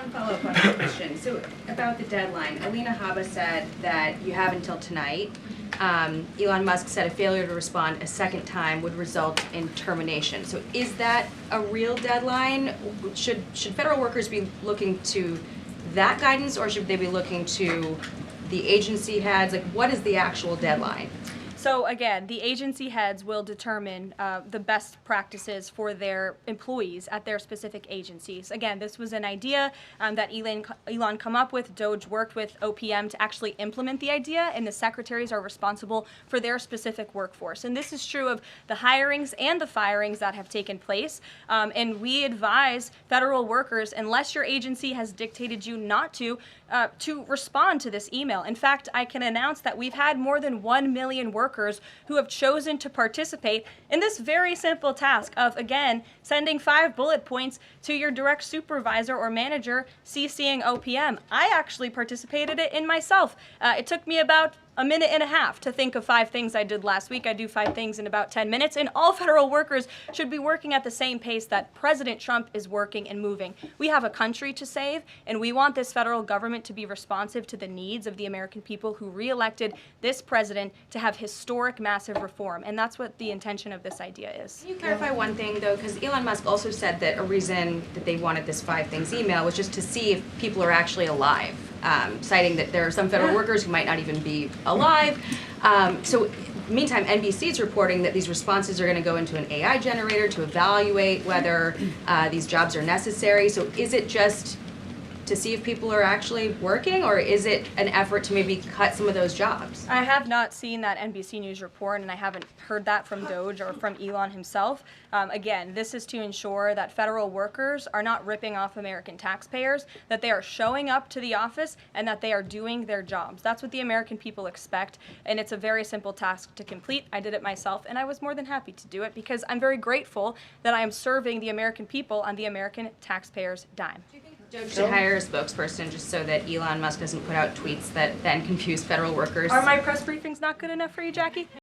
one follow-up on that question. So about the deadline, Alina Habba said that you have until tonight. Elon Musk said a failure to respond a second time would result in termination. So is that a real deadline? Should federal workers be looking to that guidance, or should they be looking to the agency heads? Like, what is the actual deadline? So again, the agency heads will determine the best practices for their employees at their specific agencies. Again, this was an idea that Elon come up with. Doge worked with OPM to actually implement the idea, and the secretaries are responsible for their specific workforce. And this is true of the hirings and the firings that have taken place. And we advise federal workers, unless your agency has dictated you not to respond to this email. In fact, I can announce that we've had more than 1 million workers who have chosen to participate in this very simple task of, again, sending 5 bullet points to your direct supervisor or manager, CCing OPM. I actually participated in myself. It took me about a minute and a half to think of 5 things I did last week. I do 5 things in about 10 minutes, and all federal workers should be working at the same pace that President Trump is working and moving. We have a country to save, and we want this federal government to be responsive to the needs of the American people who re-elected this president to have historic, massive reform, and that's what the intention of this idea is. Can you clarify one thing, though? Because Elon Musk also said that a reason that they wanted this 5 things email was just to see if people are actually alive. Citing that there are some federal workers who might not even be alive. So meantime, NBC is reporting that these responses are going to go into an AI generator to evaluate whether these jobs are necessary. So is it just to see if people are actually working, or is it an effort to maybe cut some of those jobs? I have not seen that NBC News report, and I haven't heard that from Doge or from Elon himself. Again, this is to ensure that federal workers are not ripping off American taxpayers, that they are showing up to the office, and that they are doing their jobs. That's what the American people expect, and it's a very simple task to complete. I did it myself, and I was more than happy to do it because I'm very grateful that I am serving the American people on the American taxpayers' dime. Doge should hire a spokesperson just so that Elon Musk doesn't put out tweets that then confuse federal workers. Are my press briefings not good enough for you, Jackie?